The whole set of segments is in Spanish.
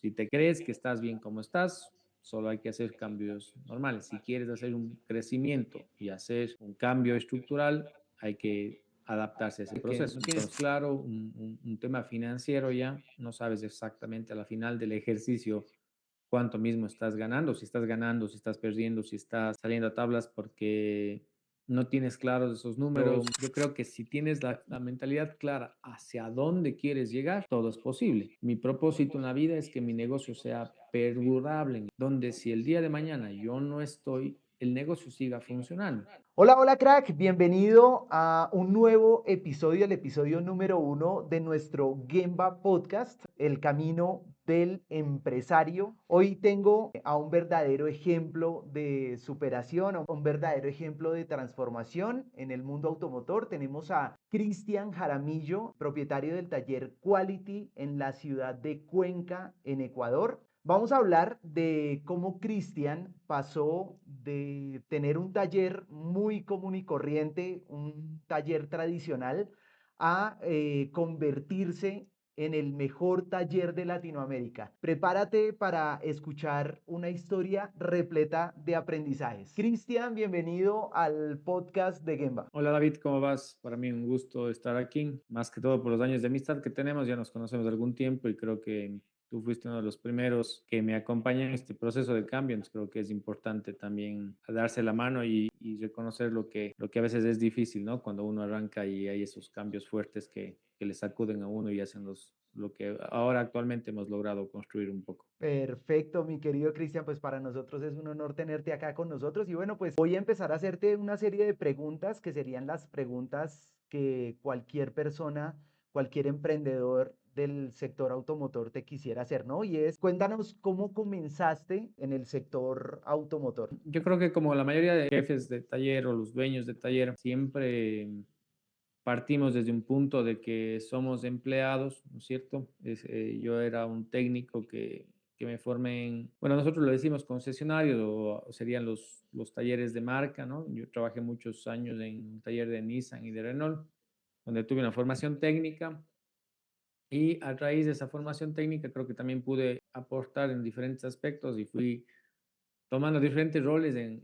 Si te crees que estás bien como estás, solo hay que hacer cambios normales. Si quieres hacer un crecimiento y hacer un cambio estructural, hay que adaptarse a ese Porque proceso. no tienes Entonces, claro, un tema financiero ya, no sabes exactamente a la final del ejercicio cuánto mismo estás ganando, si estás perdiendo, si estás saliendo a tablas porque no tienes claros esos números. Yo creo que si tienes la mentalidad clara hacia dónde quieres llegar, todo es posible. Mi propósito en la vida es que mi negocio sea perdurable, donde si el día de mañana yo no estoy, el negocio siga funcionando. Hola, hola crack, bienvenido a un nuevo episodio, el episodio número 1 de nuestro Gemba Podcast, El Camino del Empresario. Hoy tengo a un verdadero ejemplo de superación, a un verdadero ejemplo de transformación en el mundo automotor. Tenemos a Cristian Jaramillo, propietario del taller Quality en la ciudad de Cuenca, en Ecuador. Vamos a hablar de cómo Cristian pasó de tener un taller muy común y corriente, un taller tradicional, a convertirse en el mejor taller de Latinoamérica. Prepárate para escuchar una historia repleta de aprendizajes. Cristian, bienvenido al podcast de Gemba. Hola David, ¿cómo vas? Para mí un gusto estar aquí, más que todo por los años de amistad que tenemos, ya nos conocemos de algún tiempo y creo que tú fuiste uno de los primeros que me acompañan en este proceso de cambio, entonces creo que es importante también darse la mano y reconocer lo que a veces es difícil, ¿no? Cuando uno arranca y hay esos cambios fuertes que le sacuden a uno y hacen lo que ahora actualmente hemos logrado construir un poco. Perfecto, mi querido Cristian, pues para nosotros es un honor tenerte acá con nosotros y bueno, pues voy a empezar a hacerte una serie de preguntas que serían las preguntas que cualquier persona, cualquier emprendedor del sector automotor te quisiera hacer, ¿no? Y es, cuéntanos cómo comenzaste en el sector automotor. Yo creo que como la mayoría de jefes de taller o los dueños de taller, siempre partimos desde un punto de que somos empleados, ¿no es cierto? Yo era un técnico que me formé en, bueno, nosotros lo decimos concesionarios o serían los talleres de marca, ¿no? Yo trabajé muchos años en un taller de Nissan y de Renault, donde tuve una formación técnica y a raíz de esa formación técnica creo que también pude aportar en diferentes aspectos y fui tomando diferentes roles en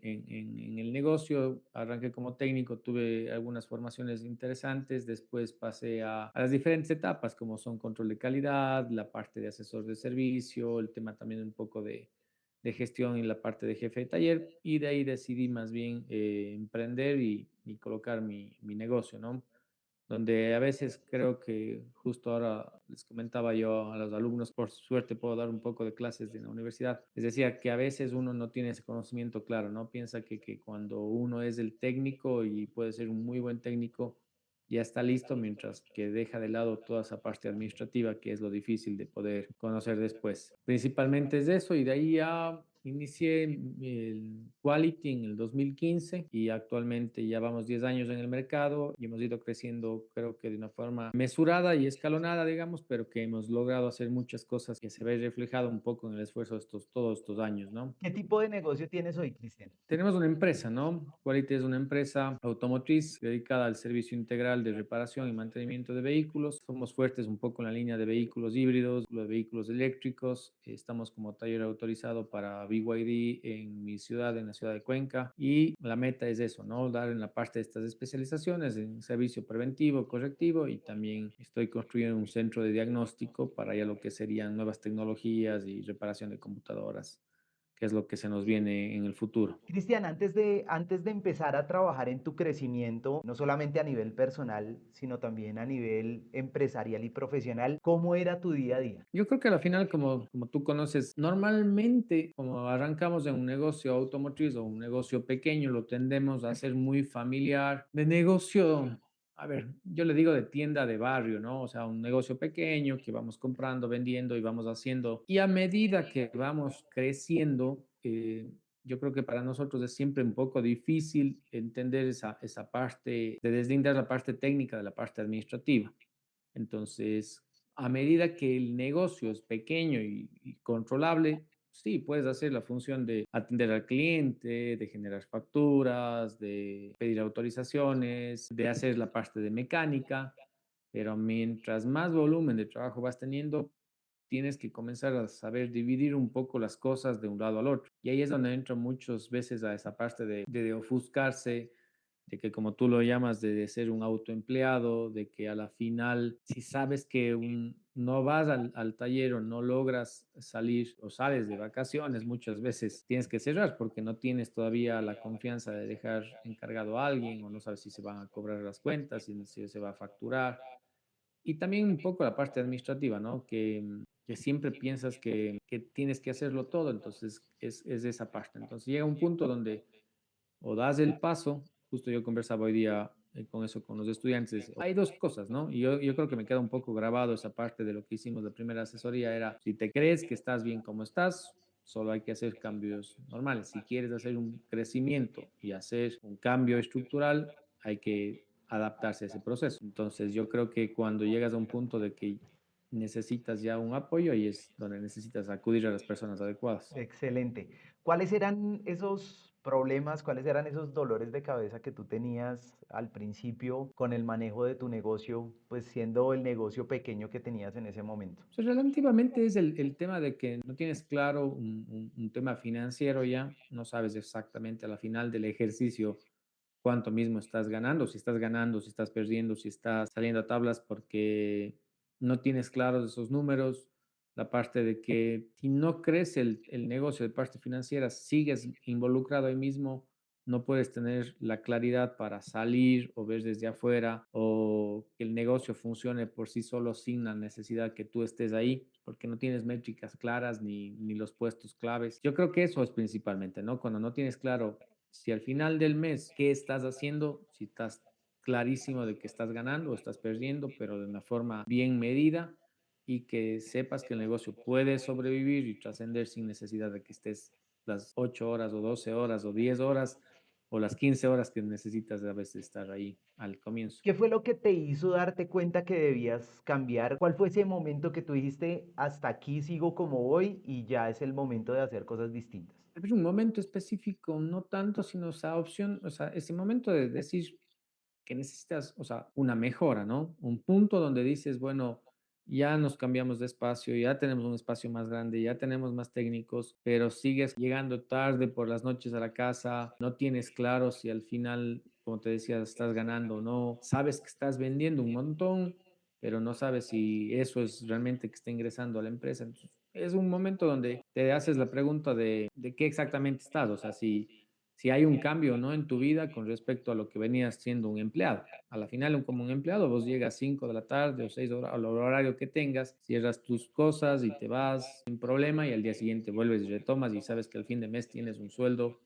el negocio. Arranqué como técnico, tuve algunas formaciones interesantes, después pasé a las diferentes etapas, como son control de calidad, la parte de asesor de servicio, el tema también un poco de gestión y la parte de jefe de taller, y de ahí decidí más bien emprender y colocar mi negocio, ¿no? Donde a veces creo que justo ahora les comentaba yo a los alumnos, por suerte puedo dar un poco de clases en la universidad, les decía que a veces uno no tiene ese conocimiento claro, ¿no? Piensa que cuando uno es el técnico y puede ser un muy buen técnico, ya está listo, mientras que deja de lado toda esa parte administrativa que es lo difícil de poder conocer después. Principalmente es eso y de ahí ya inicié el Quality en el 2015 y actualmente ya vamos 10 años en el mercado y hemos ido creciendo creo que de una forma mesurada y escalonada, digamos, pero que hemos logrado hacer muchas cosas que se ve reflejado un poco en el esfuerzo de todos estos años, ¿no? ¿Qué tipo de negocio tienes hoy, Cristian? Tenemos una empresa, ¿no? Quality es una empresa automotriz dedicada al servicio integral de reparación y mantenimiento de vehículos. Somos fuertes un poco en la línea de vehículos híbridos, de vehículos eléctricos. Estamos como taller autorizado para BYD en mi ciudad, en la ciudad de Cuenca. Y la meta es eso, ¿no? Dar en la parte de estas especializaciones en servicio preventivo, correctivo y también estoy construyendo un centro de diagnóstico para ya lo que serían nuevas tecnologías y reparación de computadoras, que es lo que se nos viene en el futuro. Cristian, antes de empezar a trabajar en tu crecimiento, no solamente a nivel personal, sino también a nivel empresarial y profesional, ¿cómo era tu día a día? Yo creo que al final, como tú conoces, normalmente como arrancamos en un negocio automotriz o un negocio pequeño, lo tendemos a hacer muy familiar. De negocio, a ver, yo le digo de tienda de barrio, ¿no? O sea, un negocio pequeño que vamos comprando, vendiendo y vamos haciendo. Y a medida que vamos creciendo, yo creo que para nosotros es siempre un poco difícil entender esa parte, de deslindar la parte técnica de la parte administrativa. Entonces, a medida que el negocio es pequeño y controlable, sí, puedes hacer la función de atender al cliente, de generar facturas, de pedir autorizaciones, de hacer la parte de mecánica, pero mientras más volumen de trabajo vas teniendo, tienes que comenzar a saber dividir un poco las cosas de un lado al otro. Y ahí es donde entra muchas veces a esa parte de ofuscarse, de que como tú lo llamas, de ser un autoempleado, de que a la final, si sabes que no vas al taller o no logras salir o sales de vacaciones, muchas veces tienes que cerrar porque no tienes todavía la confianza de dejar encargado a alguien o no sabes si se van a cobrar las cuentas, si se va a facturar. Y también un poco la parte administrativa, ¿no? Que siempre piensas que tienes que hacerlo todo, entonces es esa parte. Entonces llega un punto donde o das el paso, justo yo conversaba hoy día con eso con los estudiantes, hay dos cosas, ¿no? Y yo creo que me queda un poco grabado esa parte de lo que hicimos la primera asesoría, era, si te crees que estás bien como estás, solo hay que hacer cambios normales. Si quieres hacer un crecimiento y hacer un cambio estructural, hay que adaptarse a ese proceso. Entonces yo creo que cuando llegas a un punto de que necesitas ya un apoyo, ahí es donde necesitas acudir a las personas adecuadas. Excelente. ¿Cuáles eran esos problemas, cuáles eran esos dolores de cabeza que tú tenías al principio con el manejo de tu negocio, pues siendo el negocio pequeño que tenías en ese momento? Pues relativamente es el tema de que no tienes claro un tema financiero ya, no sabes exactamente a la final del ejercicio cuánto mismo estás ganando, si estás perdiendo, si estás saliendo a tablas porque no tienes claros esos números, la parte de que si no crece el negocio de parte financiera, sigues involucrado ahí mismo, no puedes tener la claridad para salir o ver desde afuera o que el negocio funcione por sí solo sin la necesidad que tú estés ahí, porque no tienes métricas claras ni los puestos claves. Yo creo que eso es principalmente, ¿no? Cuando no tienes claro si al final del mes qué estás haciendo, si estás clarísimo de que estás ganando o estás perdiendo, pero de una forma bien medida y que sepas que el negocio puede sobrevivir y trascender sin necesidad de que estés las 8 horas o 12 horas o 10 horas o las 15 horas que necesitas a veces estar ahí al comienzo. ¿Qué fue lo que te hizo darte cuenta que debías cambiar? ¿Cuál fue ese momento que tú dijiste, hasta aquí sigo como voy y ya es el momento de hacer cosas distintas? Es un momento específico, no tanto, sino esa opción, o sea, ese momento de decir, que necesitas, o sea, una mejora, ¿no? Un punto donde dices, bueno, ya nos cambiamos de espacio, ya tenemos un espacio más grande, ya tenemos más técnicos, pero sigues llegando tarde por las noches a la casa, no tienes claro si al final, como te decía, estás ganando o no, sabes que estás vendiendo un montón, pero no sabes si eso es realmente que está ingresando a la empresa. Entonces, es un momento donde te haces la pregunta de qué exactamente estás, o sea, si hay un cambio, ¿no? En tu vida con respecto a lo que venías siendo un empleado. A la final, como un empleado, vos llegas 5 de la tarde o 6 horas, al horario que tengas, cierras tus cosas y te vas sin problema y al día siguiente vuelves y retomas y sabes que al fin de mes tienes un sueldo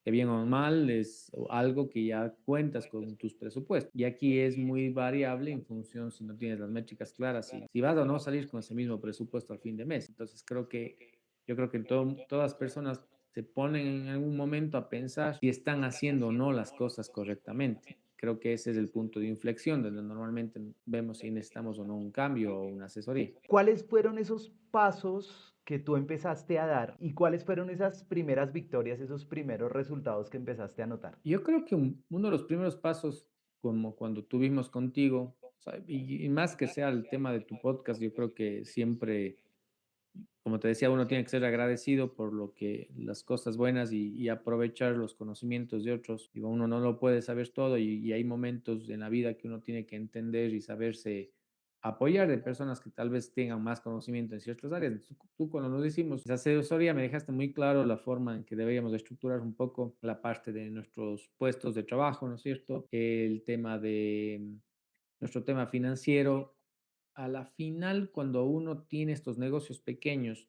que bien o mal es algo que ya cuentas con tus presupuestos. Y aquí es muy variable en función si no tienes las métricas claras, si vas o no a salir con ese mismo presupuesto al fin de mes. Entonces yo creo que todas personas se ponen en algún momento a pensar si están haciendo o no las cosas correctamente. Creo que ese es el punto de inflexión donde normalmente vemos si necesitamos o no un cambio o una asesoría. ¿Cuáles fueron esos pasos que tú empezaste a dar y cuáles fueron esas primeras victorias, esos primeros resultados que empezaste a notar? Yo creo que uno de los primeros pasos, como cuando tuvimos contigo, o sea, y más que sea el tema de tu podcast, yo creo que siempre, como te decía, uno tiene que ser agradecido por lo que las cosas buenas y aprovechar los conocimientos de otros. Digo, uno no lo puede saber todo y hay momentos en la vida que uno tiene que entender y saberse apoyar de personas que tal vez tengan más conocimiento en ciertas áreas. Tú cuando nos hicimos esa asesoría me dejaste muy claro la forma en que deberíamos estructurar un poco la parte de nuestros puestos de trabajo, ¿no es cierto? El tema de nuestro tema financiero, a la final, cuando uno tiene estos negocios pequeños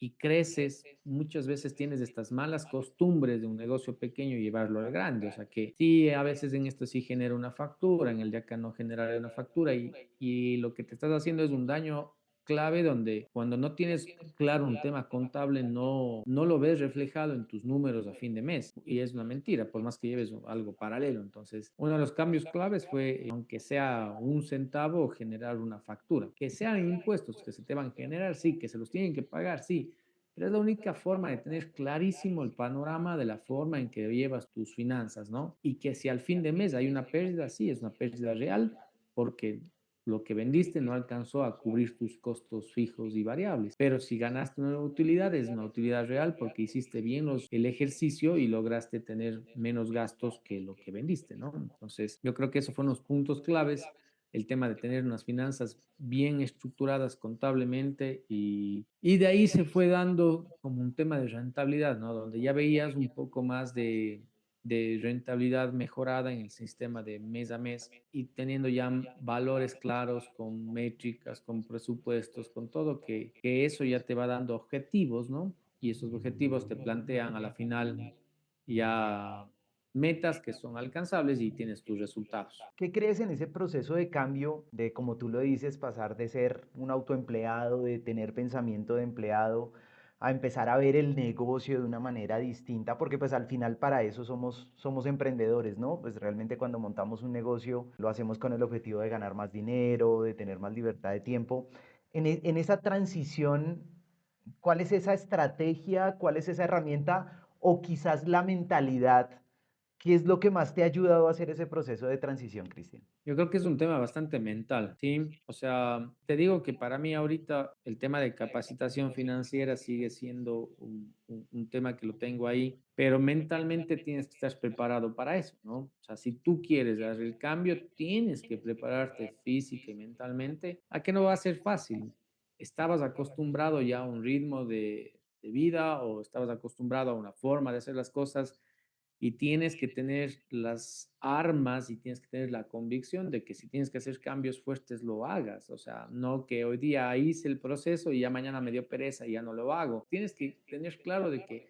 y creces, muchas veces tienes estas malas costumbres de un negocio pequeño y llevarlo al grande. O sea que sí, a veces en esto sí genera una factura, en el de acá no generará una factura y lo que te estás haciendo es un daño clave donde cuando no tienes claro un tema contable no lo ves reflejado en tus números a fin de mes y es una mentira, por más que lleves algo paralelo. Entonces, uno de los cambios claves fue, aunque sea un centavo, generar una factura. Que sean impuestos que se te van a generar, sí, que se los tienen que pagar, sí, pero es la única forma de tener clarísimo el panorama de la forma en que llevas tus finanzas, ¿no? Y que si al fin de mes hay una pérdida, sí, es una pérdida real, porque lo que vendiste no alcanzó a cubrir tus costos fijos y variables. Pero si ganaste una utilidad, es una utilidad real porque hiciste bien el ejercicio y lograste tener menos gastos que lo que vendiste, ¿no? Entonces, yo creo que esos fueron los puntos claves, el tema de tener unas finanzas bien estructuradas contablemente y de ahí se fue dando como un tema de rentabilidad, ¿no? Donde ya veías un poco más de rentabilidad mejorada en el sistema de mes a mes y teniendo ya valores claros con métricas, con presupuestos, con todo, que eso ya te va dando objetivos, ¿no? Y esos objetivos te plantean a la final ya metas que son alcanzables y tienes tus resultados. ¿Qué crees en ese proceso de cambio de, como tú lo dices, pasar de ser un autoempleado, de tener pensamiento de empleado, a empezar a ver el negocio de una manera distinta? Porque pues al final para eso somos emprendedores, ¿no? Pues realmente cuando montamos un negocio lo hacemos con el objetivo de ganar más dinero, de tener más libertad de tiempo. En esa transición, ¿cuál es esa estrategia? ¿Cuál es esa herramienta? O quizás la mentalidad. ¿Qué es lo que más te ha ayudado a hacer ese proceso de transición, Cristian? Yo creo que es un tema bastante mental, ¿sí? O sea, te digo que para mí ahorita el tema de capacitación financiera sigue siendo un tema que lo tengo ahí, pero mentalmente tienes que estar preparado para eso, ¿no? O sea, si tú quieres dar el cambio, tienes que prepararte física y mentalmente, a que no va a ser fácil. Estabas acostumbrado ya a un ritmo de vida o estabas acostumbrado a una forma de hacer las cosas y tienes que tener las armas y tienes que tener la convicción de que si tienes que hacer cambios fuertes, lo hagas. O sea, no que hoy día hice el proceso y ya mañana me dio pereza y ya no lo hago. Tienes que tener claro de que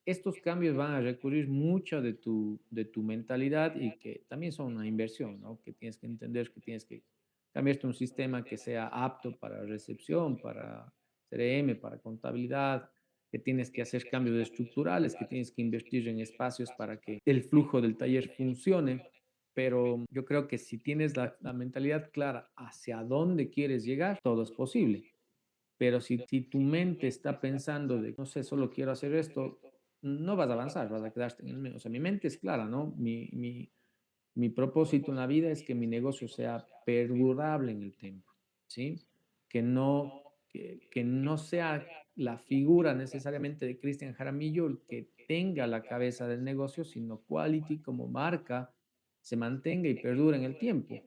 estos cambios van a recurrir mucho de tu mentalidad y que también son una inversión, ¿no? Que tienes que entender que tienes que cambiarte un sistema que sea apto para recepción, para CRM, para contabilidad, que tienes que hacer cambios estructurales, que tienes que invertir en espacios para que el flujo del taller funcione. Pero yo creo que si tienes la mentalidad clara hacia dónde quieres llegar, todo es posible. Pero si tu mente está pensando de, no sé, solo quiero hacer esto, no vas a avanzar, vas a quedarte en el medio. O sea, mi mente es clara, ¿no? Mi propósito en la vida es que mi negocio sea perdurable en el tiempo, ¿sí? Que no sea la figura necesariamente de Cristian Jaramillo el que tenga la cabeza del negocio, sino Quality como marca se mantenga y perdure en el tiempo,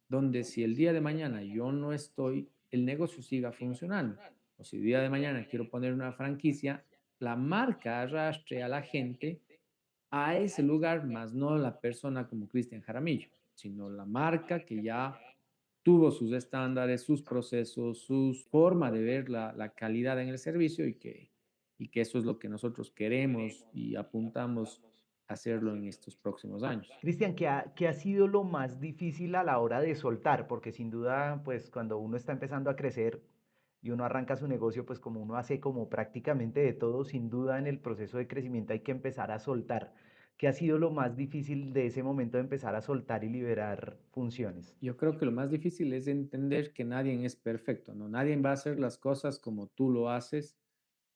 donde si el día de mañana yo no estoy, el negocio siga funcionando. O si el día de mañana quiero poner una franquicia, la marca arrastre a la gente a ese lugar, más no la persona como Cristian Jaramillo, sino la marca que ya tuvo sus estándares, sus procesos, su forma de ver la calidad en el servicio y que eso es lo que nosotros queremos y apuntamos a hacerlo en estos próximos años. Cristian, ¿qué ha sido lo más difícil a la hora de soltar? Porque sin duda, pues cuando uno está empezando a crecer y uno arranca su negocio, pues como uno hace como prácticamente de todo, sin duda en el proceso de crecimiento hay que empezar a soltar. ¿Qué ha sido lo más difícil de ese momento de empezar a soltar y liberar funciones? Yo creo que lo más difícil es entender que nadie es perfecto, ¿no? Nadie va a hacer las cosas como tú lo haces,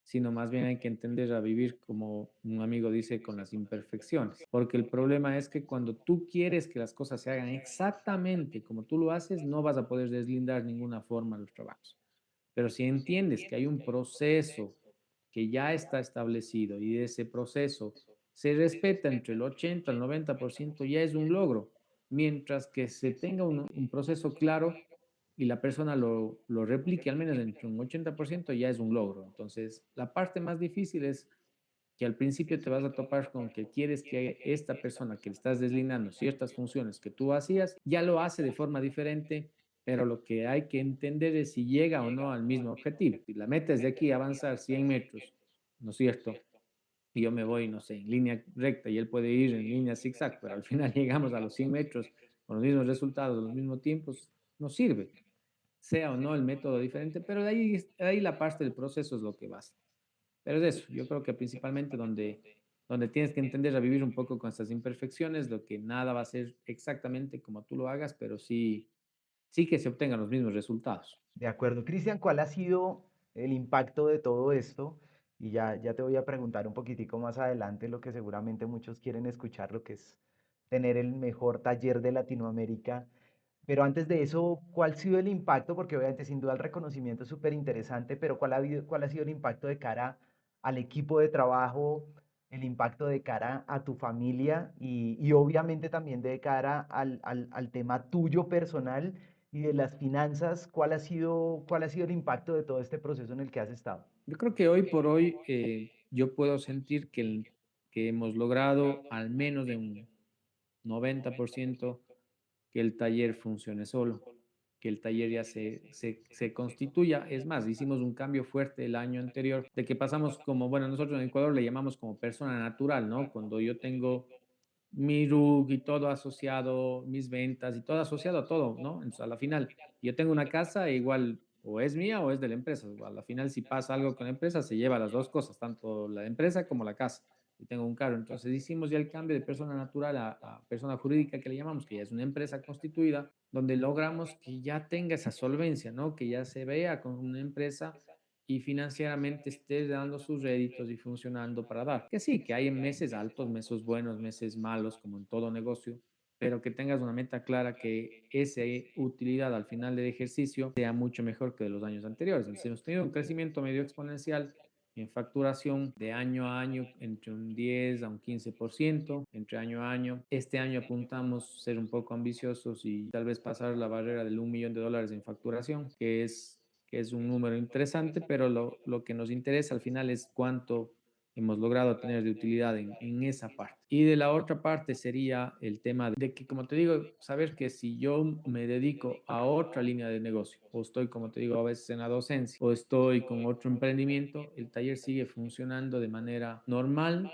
sino más bien hay que entender a vivir, como un amigo dice, con las imperfecciones. Porque el problema es que cuando tú quieres que las cosas se hagan exactamente como tú lo haces, no vas a poder deslindar ninguna forma los trabajos. Pero si entiendes que hay un proceso que ya está establecido y ese proceso se respeta entre el 80 al 90%, ya es un logro. Mientras que se tenga un proceso claro y la persona lo replique al menos entre un 80%, ya es un logro. Entonces, la parte más difícil es que al principio te vas a topar con que quieres que esta persona que le estás deslindando ciertas funciones que tú hacías, ya lo hace de forma diferente, pero lo que hay que entender es si llega o no al mismo objetivo. Si la meta es de aquí avanzar 100 metros, ¿no es cierto? Y yo me voy, no sé, en línea recta y él puede ir en línea zigzag, pero al final llegamos a los 100 metros con los mismos resultados, los mismos tiempos, no sirve, sea o no el método diferente, pero de ahí la parte del proceso es lo que basta. Pero es eso, yo creo que principalmente donde tienes que entender a vivir un poco con estas imperfecciones, lo que nada va a ser exactamente como tú lo hagas, pero sí que se obtengan los mismos resultados. De acuerdo, Cristian, ¿cuál ha sido el impacto de todo esto? Y ya te voy a preguntar un poquitico más adelante lo que seguramente muchos quieren escuchar, lo que es tener el mejor taller de Latinoamérica. Pero antes de eso, ¿cuál ha sido el impacto? Porque obviamente sin duda el reconocimiento es súper interesante, pero ¿cuál ha sido el impacto de cara al equipo de trabajo, el impacto de cara a tu familia y obviamente también de cara al tema tuyo personal y de las finanzas? Cuál ha sido el impacto de todo este proceso en el que has estado? Yo creo que hoy por hoy yo puedo sentir que hemos logrado al menos de un 90% que el taller funcione solo, que el taller ya se constituya. Es más, hicimos un cambio fuerte el año anterior, de que pasamos como, bueno, nosotros en Ecuador le llamamos como persona natural, ¿no? Cuando yo tengo mi RUC y todo asociado, mis ventas y todo asociado a todo, ¿no? Entonces, a la final, yo tengo una casa, igual o es mía o es de la empresa. A la final, si pasa algo con la empresa, se lleva las dos cosas, tanto la empresa como la casa. Y tengo un carro. Entonces, hicimos ya el cambio de persona natural a persona jurídica, que le llamamos, que ya es una empresa constituida, donde logramos que ya tenga esa solvencia, ¿no? Que ya se vea como una empresa y financieramente esté dando sus réditos y funcionando para dar. Que sí, que hay meses altos, meses buenos, meses malos, como en todo negocio, pero que tengas una meta clara que esa utilidad al final del ejercicio sea mucho mejor que de los años anteriores. Entonces, hemos tenido un crecimiento medio exponencial en facturación de año a año entre un 10 a un 15% entre año a año. Este año apuntamos ser un poco ambiciosos y tal vez pasar la barrera del $1 millón en facturación, que es un número interesante, pero lo que nos interesa al final es cuánto hemos logrado tener de utilidad en esa parte. Y de la otra parte sería el tema de que, como te digo, saber que si yo me dedico a otra línea de negocio, o estoy, como te digo, a veces en la docencia, o estoy con otro emprendimiento, el taller sigue funcionando de manera normal,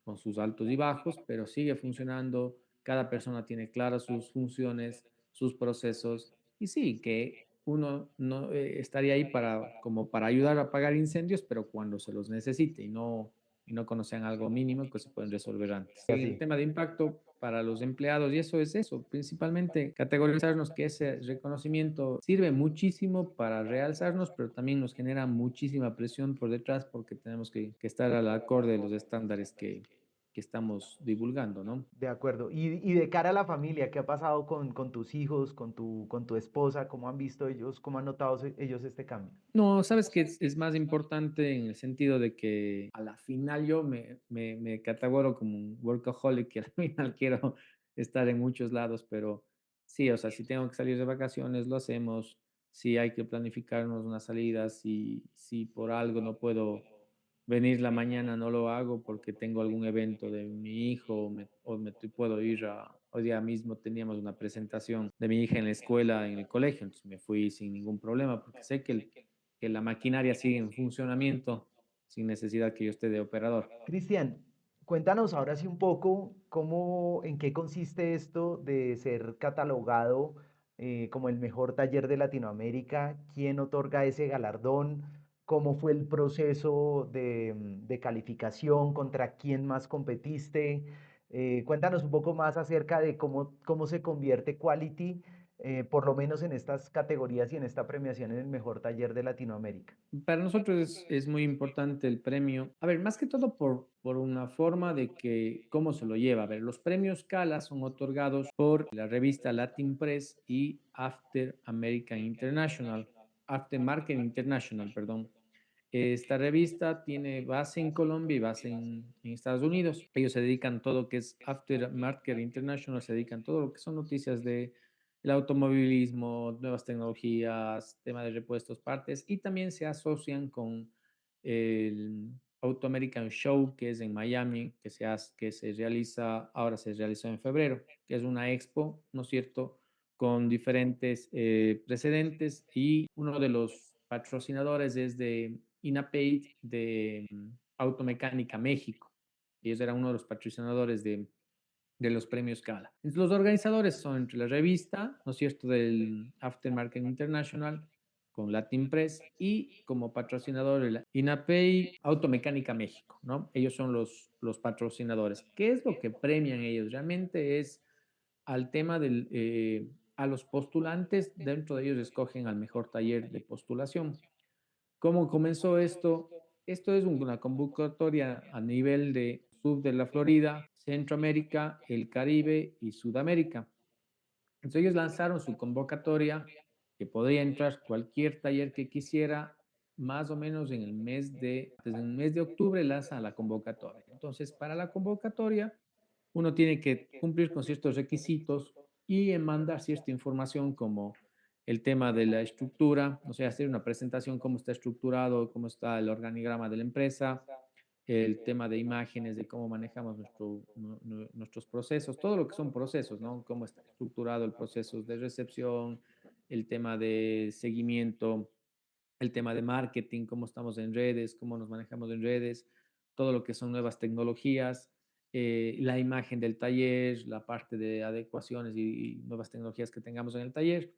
con sus altos y bajos, pero sigue funcionando. Cada persona tiene claras sus funciones, sus procesos, y sí, que uno no estaría ahí como para ayudar a apagar incendios, pero cuando se los necesite y no conocen algo mínimo que se pueden resolver antes. En el Así. tema de impacto para los empleados, y eso es eso, principalmente categorizarnos, que ese reconocimiento sirve muchísimo para realzarnos, pero también nos genera muchísima presión por detrás porque tenemos que estar al acorde de los estándares que estamos divulgando, ¿no? De acuerdo. Y de cara a la familia, ¿qué ha pasado con tus hijos, con tu esposa? ¿Cómo han visto ellos, cómo han notado ellos este cambio? No, sabes que es más importante en el sentido de que a la final yo me categoro como un workaholic, que al final quiero estar en muchos lados, pero sí, o sea, si tengo que salir de vacaciones, lo hacemos. Si hay que planificarnos una salida, si por algo no puedo venir la mañana, no lo hago porque tengo algún evento de mi hijo puedo ir hoy día mismo teníamos una presentación de mi hija en la escuela, en el colegio, entonces me fui sin ningún problema porque sé que la maquinaria sigue en funcionamiento sin necesidad que yo esté de operador. Cristian, cuéntanos ahora sí un poco en qué consiste esto de ser catalogado como el mejor taller de Latinoamérica, quién otorga ese galardón, cómo fue el proceso de calificación, contra quién más competiste. Cuéntanos un poco más acerca de cómo se convierte Quality, por lo menos en estas categorías y en esta premiación en el mejor taller de Latinoamérica. Para nosotros es muy importante el premio. A ver, más que todo por una forma de que cómo se lo lleva. A ver, los premios Cala son otorgados por la revista Latin Press y After American International, After Market International, perdón. Esta revista tiene base en Colombia y base en Estados Unidos. Ellos se dedican todo lo que es After Market International, se dedican todo lo que son noticias de el automovilismo, nuevas tecnologías, tema de repuestos, partes, y también se asocian con el Auto American Show, que es en Miami, ahora se realizó en febrero, que es una expo, ¿no es cierto?, con diferentes precedentes, y uno de los patrocinadores es de INAPAID, de Automecánica México. Ellos eran uno de los patrocinadores de los premios Gala. Entonces, los organizadores son entre la revista, ¿no es cierto?, del Aftermarket International, con Latin Press, y como patrocinador el INAPEI Automecánica México, ¿no? Ellos son los patrocinadores. ¿Qué es lo que premian ellos? Realmente es al tema a los postulantes, dentro de ellos escogen al mejor taller de postulación. ¿Cómo comenzó esto? Esto es una convocatoria a nivel de sur de la Florida, Centroamérica, el Caribe y Sudamérica. Entonces ellos lanzaron su convocatoria que podría entrar cualquier taller que quisiera, más o menos desde el mes de octubre lanzan la convocatoria. Entonces, para la convocatoria, uno tiene que cumplir con ciertos requisitos y mandar cierta información como el tema de la estructura, o sea, hacer una presentación, cómo está estructurado, cómo está el organigrama de la empresa, el tema de imágenes, de cómo manejamos nuestros procesos, todo lo que son procesos, ¿no? Cómo está estructurado el proceso de recepción, el tema de seguimiento, el tema de marketing, cómo estamos en redes, cómo nos manejamos en redes, todo lo que son nuevas tecnologías, la imagen del taller, la parte de adecuaciones y nuevas tecnologías que tengamos en el taller.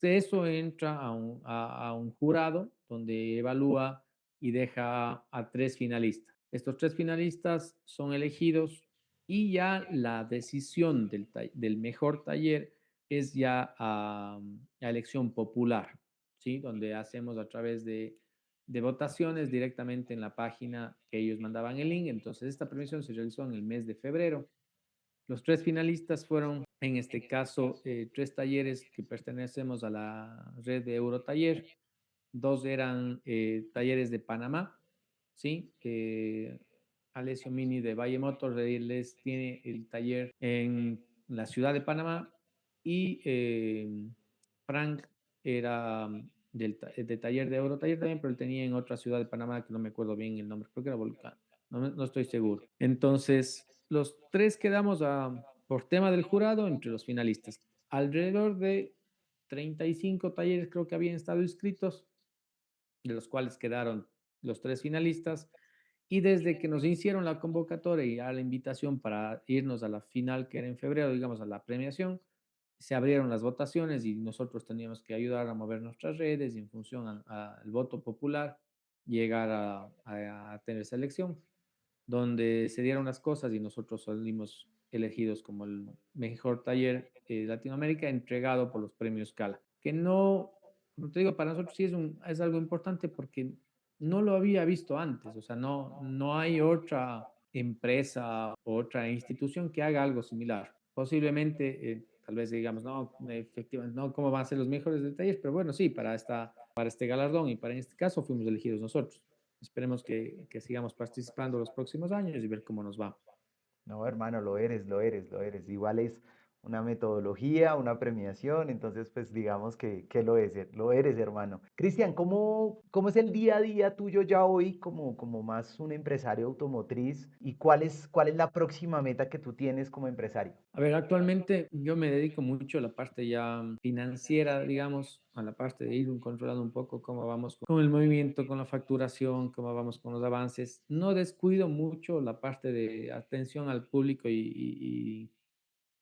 De eso entra a un jurado donde evalúa y deja a tres finalistas. Estos tres finalistas son elegidos y ya la decisión del mejor taller es ya a elección popular, ¿sí? Donde hacemos a través de votaciones directamente en la página que ellos mandaban el link. Entonces, esta premiación se realizó en el mes de febrero. Los tres finalistas fueron, en este caso, tres talleres que pertenecemos a la red de Eurotaller. Dos eran talleres de Panamá, ¿sí? Alessio Mini de Valle Motors les tiene el taller en la ciudad de Panamá y Frank era de taller de Eurotaller también, pero él tenía en otra ciudad de Panamá que no me acuerdo bien el nombre, creo que era Volcán, no estoy seguro. Entonces, los tres quedamos por tema del jurado entre los finalistas. Alrededor de 35 talleres creo que habían estado inscritos, de los cuales quedaron los tres finalistas. Y desde que nos hicieron la convocatoria y a la invitación para irnos a la final, que era en febrero, digamos, a la premiación, se abrieron las votaciones y nosotros teníamos que ayudar a mover nuestras redes y en función al voto popular llegar a tener selección, donde se dieron las cosas y nosotros salimos elegidos como el mejor taller de Latinoamérica entregado por los premios Cala, que no, como te digo, para nosotros sí es algo importante porque no lo había visto antes, o sea, no hay otra empresa o otra institución que haga algo similar. Posiblemente, tal vez digamos, no, efectivamente, no, ¿cómo van a ser los mejores detalles? Pero bueno, sí, para este galardón y para este caso fuimos elegidos nosotros. Esperemos que sigamos participando los próximos años y ver cómo nos va. No, hermano, lo eres, lo eres, lo eres. Igual es una metodología, una premiación, entonces pues digamos que lo eres, hermano. Cristian, ¿cómo es el día a día tuyo ya hoy como más un empresario automotriz y cuál es la próxima meta que tú tienes como empresario? A ver, actualmente yo me dedico mucho a la parte ya financiera, digamos, a la parte de ir controlando un poco cómo vamos con el movimiento, con la facturación, cómo vamos con los avances. No descuido mucho la parte de atención al público y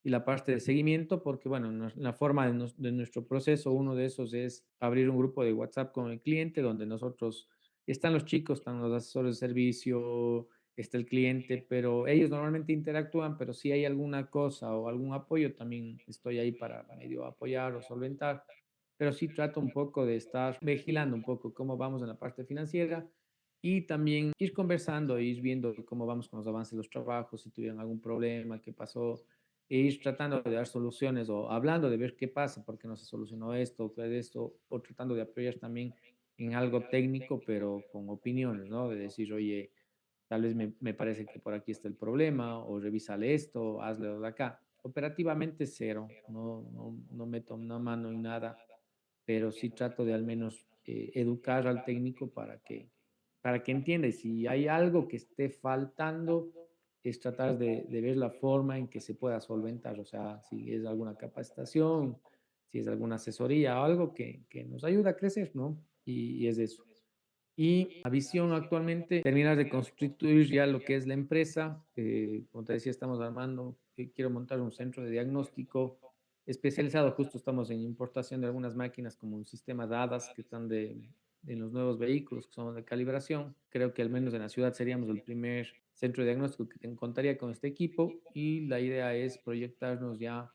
la parte de seguimiento, porque bueno, la forma de nuestro proceso, uno de esos es abrir un grupo de WhatsApp con el cliente, donde nosotros, están los chicos, están los asesores de servicio, está el cliente, pero ellos normalmente interactúan, pero si hay alguna cosa o algún apoyo, también estoy ahí para medio apoyar o solventar, pero sí trato un poco de estar vigilando un poco cómo vamos en la parte financiera y también ir conversando, ir viendo cómo vamos con los avances de los trabajos, si tuvieron algún problema, qué pasó, e ir tratando de dar soluciones o hablando de ver qué pasa, por qué no se solucionó esto, qué es esto, o tratando de apoyar también en algo técnico, pero con opiniones, ¿no? De decir, oye, tal vez me parece que por aquí está el problema, o revísale esto, hazle de acá. Operativamente cero, no meto una mano en nada, pero sí trato de al menos educar al técnico para que entienda. Y si hay algo que esté faltando, es tratar de ver la forma en que se pueda solventar. O sea, si es alguna capacitación, si es alguna asesoría o algo que nos ayuda a crecer, ¿no? Y es eso. Y la visión actualmente, terminar de constituir ya lo que es la empresa. Como te decía, estamos armando, quiero montar un centro de diagnóstico especializado. Justo estamos en importación de algunas máquinas como un sistema de HADAS que están en los nuevos vehículos que son de calibración. Creo que al menos en la ciudad seríamos el primer centro de diagnóstico que contaría con este equipo y la idea es proyectarnos ya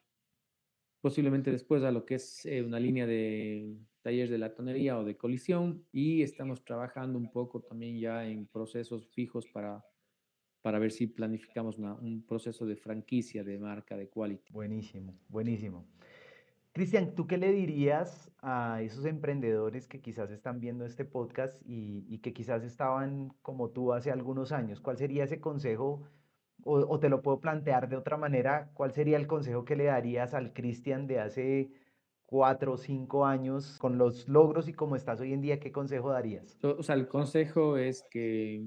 posiblemente después a lo que es una línea de talleres de latonería o de colisión y estamos trabajando un poco también ya en procesos fijos para ver si planificamos un proceso de franquicia de marca de quality. Buenísimo, buenísimo. Cristian, ¿tú qué le dirías a esos emprendedores que quizás están viendo este podcast y que quizás estaban como tú hace algunos años? ¿Cuál sería ese consejo? O te lo puedo plantear de otra manera, ¿cuál sería el consejo que le darías al Cristian de hace 4 o 5 años con los logros y como estás hoy en día? ¿Qué consejo darías? O sea, el consejo es que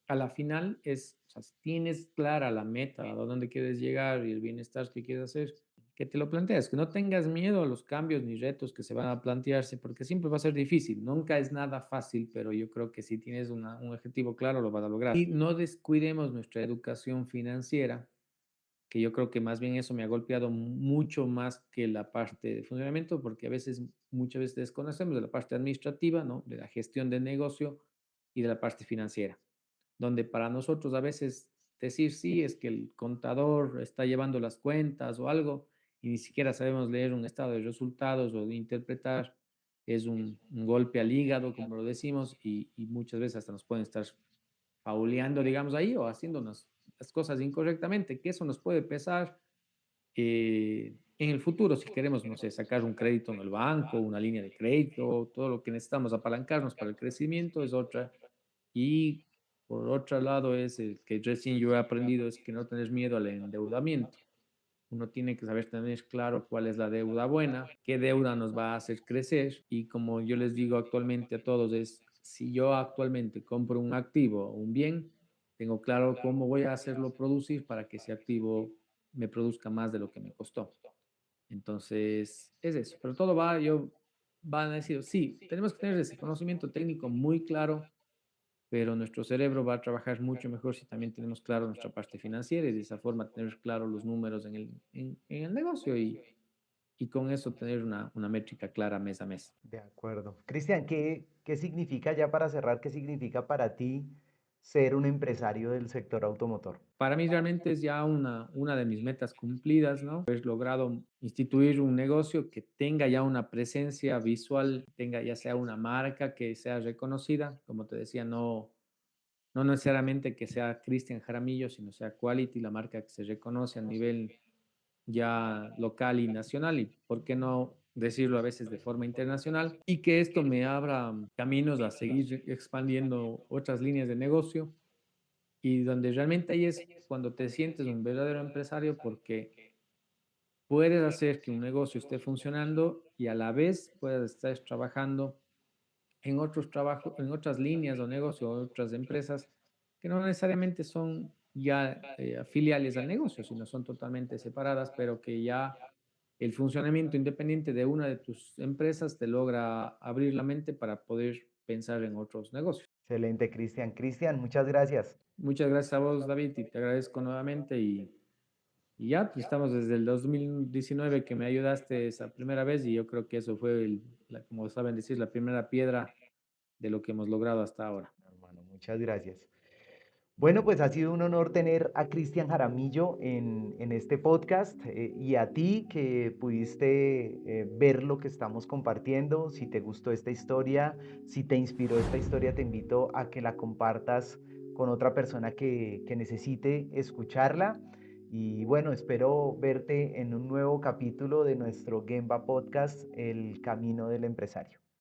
a la final o sea, si tienes clara la meta, a dónde quieres llegar y el bienestar que quieres hacer, que te lo plantees, que no tengas miedo a los cambios ni retos que se van a plantearse, porque siempre va a ser difícil, nunca es nada fácil, pero yo creo que si tienes un objetivo claro lo vas a lograr. Y no descuidemos nuestra educación financiera, que yo creo que más bien eso me ha golpeado mucho más que la parte de funcionamiento, porque muchas veces desconocemos de la parte administrativa, ¿no? De la gestión del negocio y de la parte financiera, donde para nosotros a veces decir sí es que el contador está llevando las cuentas o algo y ni siquiera sabemos leer un estado de resultados o de interpretar, es un golpe al hígado, como lo decimos, y muchas veces hasta nos pueden estar pauleando, digamos, ahí o haciéndonos las cosas incorrectamente, que eso nos puede pesar en el futuro si queremos, no sé, sacar un crédito en el banco, una línea de crédito, todo lo que necesitamos apalancarnos para el crecimiento es otra. Y por otro lado es el que recién yo he aprendido es que no tener miedo al endeudamiento. Uno tiene que saber tener claro cuál es la deuda buena, qué deuda nos va a hacer crecer y como yo les digo actualmente a todos es, si yo actualmente compro un activo o un bien, tengo claro cómo voy a hacerlo producir para que ese activo me produzca más de lo que me costó. Entonces, es eso, pero todo van a decir, sí, tenemos que tener ese conocimiento técnico muy claro, pero nuestro cerebro va a trabajar mucho mejor si también tenemos claro nuestra parte financiera y de esa forma tener claro los números en el negocio y con eso tener una métrica clara mes a mes. De acuerdo. Cristian, ¿qué significa ya para cerrar, qué significa para ti ser un empresario del sector automotor? Para mí realmente es ya una de mis metas cumplidas, ¿no? Haber logrado instituir un negocio que tenga ya una presencia visual, tenga ya sea una marca que sea reconocida, como te decía, no necesariamente que sea Cristian Jaramillo, sino sea Quality, la marca que se reconoce a nivel ya local y nacional, y por qué no decirlo a veces de forma internacional, y que esto me abra caminos a seguir expandiendo otras líneas de negocio, y donde realmente ahí es cuando te sientes un verdadero empresario porque puedes hacer que un negocio esté funcionando y a la vez puedas estar trabajando en otros trabajos, en otras líneas o negocios, otras empresas que no necesariamente son ya filiales al negocio, sino son totalmente separadas, pero que ya el funcionamiento independiente de una de tus empresas te logra abrir la mente para poder pensar en otros negocios. Excelente, Cristian. Cristian, muchas gracias. Muchas gracias a vos, David, y te agradezco nuevamente y ya, pues estamos desde el 2019 que me ayudaste esa primera vez y yo creo que eso fue, como saben decir, la primera piedra de lo que hemos logrado hasta ahora. Hermano, muchas gracias. Bueno, pues ha sido un honor tener a Cristian Jaramillo en este podcast y a ti que pudiste ver lo que estamos compartiendo. Si te gustó esta historia, si te inspiró esta historia, te invito a que la compartas con otra persona que necesite escucharla. Y bueno, espero verte en un nuevo capítulo de nuestro Gemba Podcast, El Camino del Empresario.